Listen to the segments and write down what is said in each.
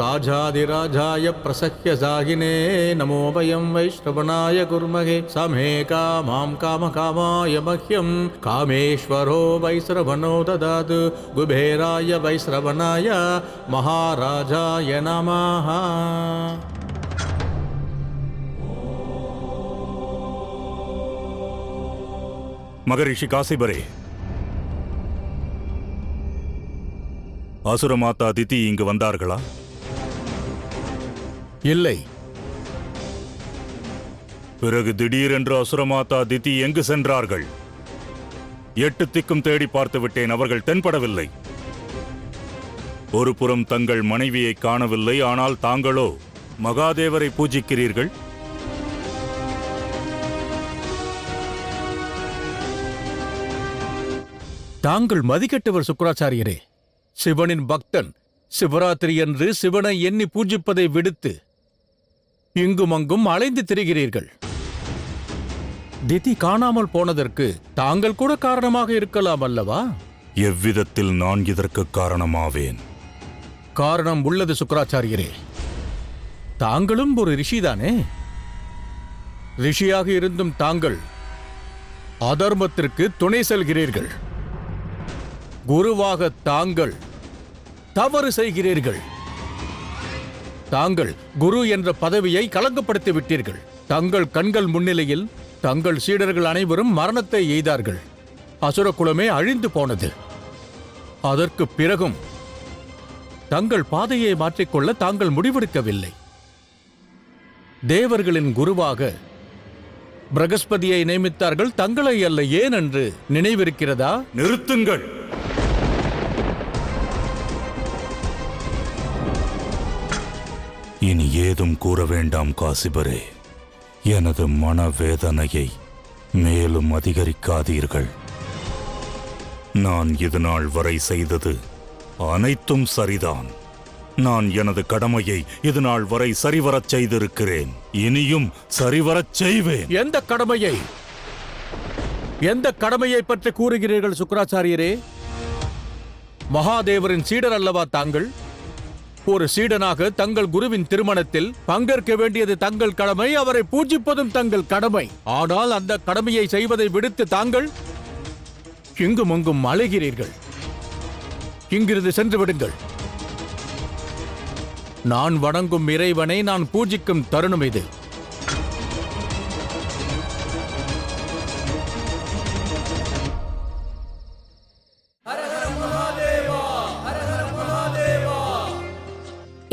ராஜாதிராஜாய பிரசஹ்ய சாகினே நமோ வயம் வைஷ்ணவனாய குர்மகே சமே காமாம் காமகாமாய மஹ்யம் காமேஸ்வரோ வைஸ்ரவணோ ததாது குபேராய வைஸ்ரவணாய மகாராஜாய நமஹ. மகரிஷி காசிபரே, அசுரமாதா திதி இங்கு வந்தார்களா? இல்லை. பிறகு திடீரென்று அசுரமாதா திதி எங்கு சென்றார்கள்? 8 திக்கும் தேடி பார்த்து விட்டேன், அவர்கள் தென்படவில்லை. ஒரு புறம் தங்கள் மனைவியை காணவில்லை, ஆனால் தாங்களோ மகாதேவரை பூஜிக்கிறீர்கள். தாங்கள் மதிக்கட்டவர் சுக்கிராச்சாரியரே. சிவனின் பக்தன் சிவராத்திரி என்று சிவனை எண்ணி பூஜிப்பதை விடுத்து இங்கும் அங்கும் அலைந்து திரிகிறீர்கள். திதி காணாமல் போனதற்கு தாங்கள் கூட காரணமாக இருக்கலாம் அல்லவா? எவ்விதத்தில் நான் இதற்கு காரணமாவேன்? காரணம் உள்ளது சுக்கிராச்சாரியரே. தாங்களும் ஒரு ரிஷிதானே. ரிஷியாக இருந்தும் தாங்கள் அதர்மத்திற்கு துணை செல்கிறீர்கள். குருவாக தாங்கள் தவறு செய்கிறீர்கள். தாங்கள் குரு என்ற பதவியை களங்கப்படுத்தி விட்டீர்கள். தங்கள் கண்கள் முன்னிலையில் தங்கள் சீடர்கள் அனைவரும் மரணத்தை எய்தார்கள். அசுர குலமே அழிந்து போனது. அதற்கு பிறகும் தங்கள் பாதையை மாற்றிக்கொள்ள தாங்கள் முடிவெடுக்கவில்லை. தேவர்களின் குருவாக பிரகஸ்பதியை நியமித்தார்கள், தங்களை அல்ல. ஏன் என்று நினைவிருக்கிறதா? நிறுத்துங்கள். இனி ஏதும் கூற வேண்டாம் காசிபரே. எனது மனவேதனையை மேலும் அதிகரிக்காதீர்கள். நான் இதுநாள் வரை செய்தது அனைத்தும் சரிதான். நான் எனது கடமையை இதுநாள் வரை சரிவரச் செய்திருக்கிறேன். இனியும் சரிவரச் செய்வேன். எந்த கடமையை? எந்த கடமையை பற்றி கூறுகிறீர்கள் சுக்கிராச்சாரியரே? மகாதேவரின் சீடர் அல்லவா தாங்கள்? ஒரு சீடனாக தங்கள் குருவின் திருமணத்தில் பங்கேற்க வேண்டியது தங்கள் கடமை. அவரை பூஜிப்பதும் தங்கள் கடமை. ஆனால் அந்த கடமையை செய்வதை விடுத்து தாங்கள் இங்கும் அங்கும் அலைகிறீர்கள். இங்கிருந்து சென்று விடுங்கள். நான் வணங்கும் இறைவனை நான் பூஜிக்கும் தருணம் இது.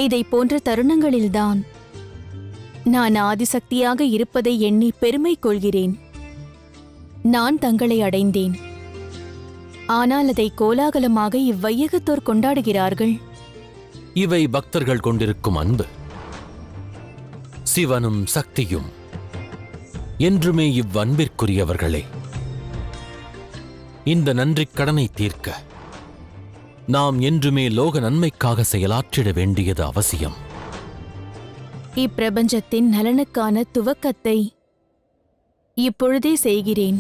இதை போன்ற தருணங்களில்தான் நான் ஆதிசக்தியாக இருப்பதை எண்ணி பெருமை கொள்கிறேன். நான் தங்களை அடைந்தேன். ஆனால் அதை கோலாகலமாக இவ்வையகத்தோர் கொண்டாடுகிறார்கள். இவை பக்தர்கள் கொண்டிருக்கும் அன்பு. சிவனும் சக்தியும் என்றுமே இவ்வன்பிற்குரியவர்களே. இந்த நன்றிக் கடனை தீர்க்க நாம் என்றுமே லோக நன்மைக்காக செயலாற்றிட வேண்டியது அவசியம். இப்பிரபஞ்சத்தின் நலனுக்கான துவக்கத்தை இப்பொழுதே செய்கிறேன்.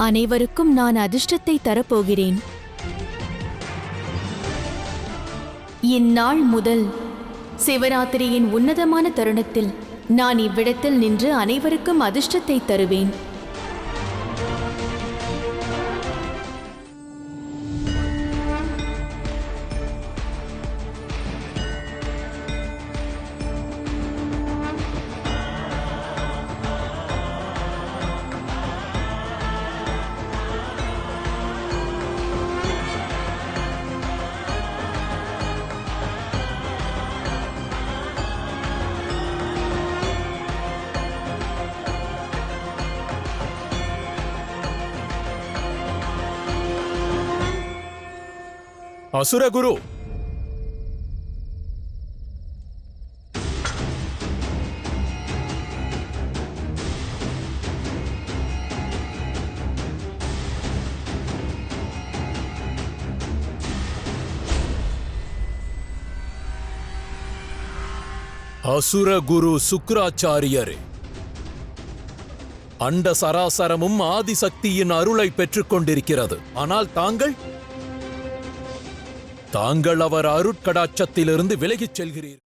அனைவருக்கும் நான் அதிர்ஷ்டத்தை தரப்போகிறேன். இந்நாள் முதல் சிவராத்திரியின் உன்னதமான தருணத்தில் நான் இவ்விடத்தில் நின்று அனைவருக்கும் அதிர்ஷ்டத்தை தருவேன். அசுரகுரு, அசுரகுரு சுக்கிராச்சாரியரே, அண்ட சராசரமும் ஆதிசக்தியின் அருளை பெற்றுக் கொண்டிருக்கிறது. ஆனால் தாங்கள் தாங்கள் அவர் அருட்கடாட்சத்திலிருந்து விலகிச் செல்கிறீர்.